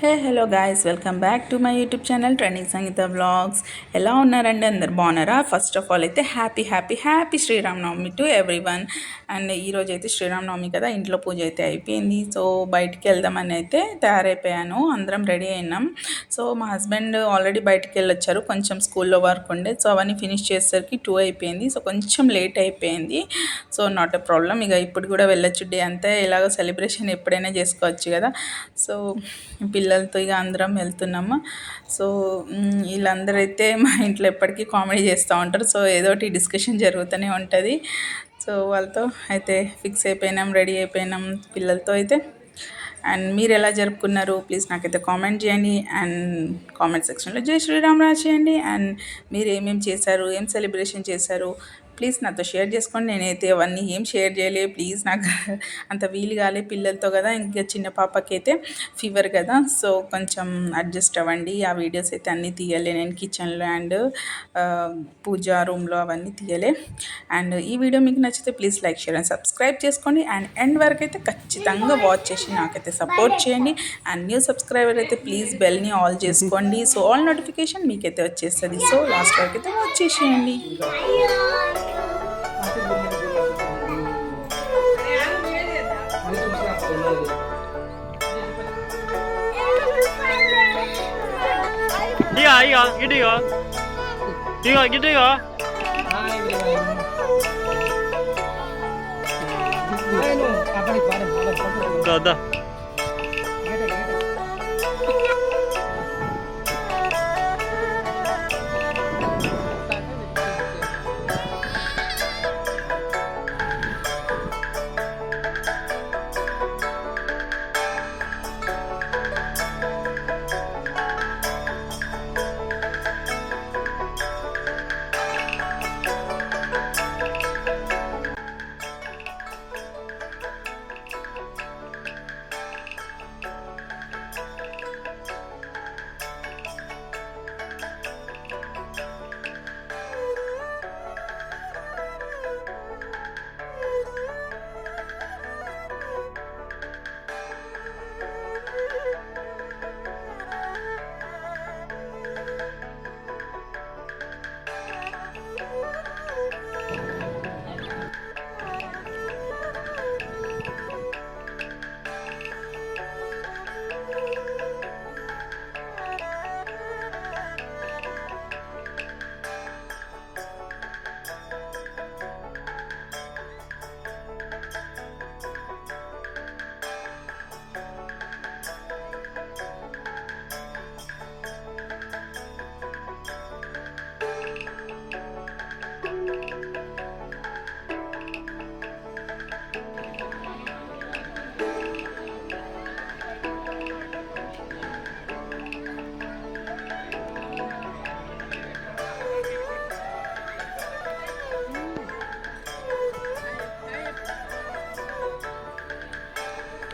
Hello guys, welcome back to my YouTube channel trending Sangeetha vlogs. ఎలా ఉన్నారండి? అందరు బాగున్నారా? ఫస్ట్ ఆఫ్ ఆల్ అయితే happy happy happy Sriramanavami to everyone. And ఈరోజు అయితే శ్రీరామనవమి కదా, ఇంట్లో పూజ అయితే అయిపోయింది. సో బయటికి వెళ్దామని అయితే తయారైపోయాను, అందరం రెడీ అయినాం. సో మా హస్బెండ్ ఆల్రెడీ బయటికి వెళ్ళొచ్చారు, కొంచెం స్కూల్లో వర్క్ ఉండే. సో అవన్నీ ఫినిష్ చేసేసరికి 2 అయిపోయింది. సో కొంచెం లేట్ అయిపోయింది. సో నాట్ ఎ ప్రాబ్లం, ఇక ఇప్పుడు కూడా వెళ్ళొచ్చు. డే అంతే, ఇలాగ సెలబ్రేషన్ ఎప్పుడైనా చేసుకోవచ్చు కదా. సో పిల్లలతో ఇక అందరం వెళ్తున్నాము. సో వీళ్ళందరూ అయితే మా ఇంట్లో ఎప్పటికీ కామెడీ చేస్తూ ఉంటారు. సో ఏదోటి డిస్కషన్ జరుగుతూనే ఉంటుంది. సో వాళ్ళతో అయితే ఫిక్స్ అయిపోయినాం, రెడీ అయిపోయినాం పిల్లలతో అయితే. అండ్ మీరు ఎలా జరుపుకున్నారు ప్లీజ్ నాకైతే కామెంట్ చేయండి. అండ్ కామెంట్ సెక్షన్లో జై శ్రీరామ్ రాసేయండి. అండ్ మీరు ఏమేమి చేశారు, ఏం సెలబ్రేషన్ చేశారు ప్లీజ్ నాతో షేర్ చేసుకోండి. నేనైతే అవన్నీ ఏం షేర్ చేయలే, ప్లీజ్ నాకు అంత వీలు కాలే పిల్లలతో కదా. ఇంకా చిన్న పాపకి అయితే ఫీవర్ కదా, సో కొంచెం అడ్జస్ట్ అవ్వండి. ఆ వీడియోస్ అయితే అన్నీ తీయలే నేను, కిచెన్లో అండ్ పూజా రూమ్లో అవన్నీ తీయలే. అండ్ ఈ వీడియో మీకు నచ్చితే please like, share and subscribe చేసుకోండి. అండ్ ఎండ్ వరకు అయితే ఖచ్చితంగా వాచ్ చేసి నాకైతే సపోర్ట్ చేయండి. అండ్ న్యూ సబ్స్క్రైబర్ అయితే ప్లీజ్ బెల్ని ఆల్ చేసుకోండి. సో ఆల్ నోటిఫికేషన్ మీకైతే వచ్చేస్తుంది. సో లాస్ట్ వరకు అయితే వాచ్ చేసేయండి. Iya, iya, gitu ya. Iya, gitu ya. Udah.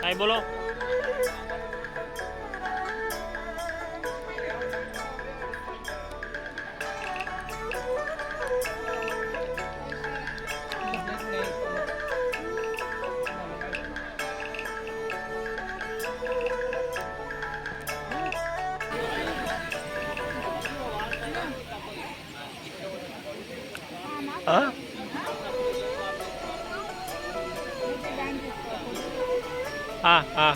Hai, bolo. Hah? Ah.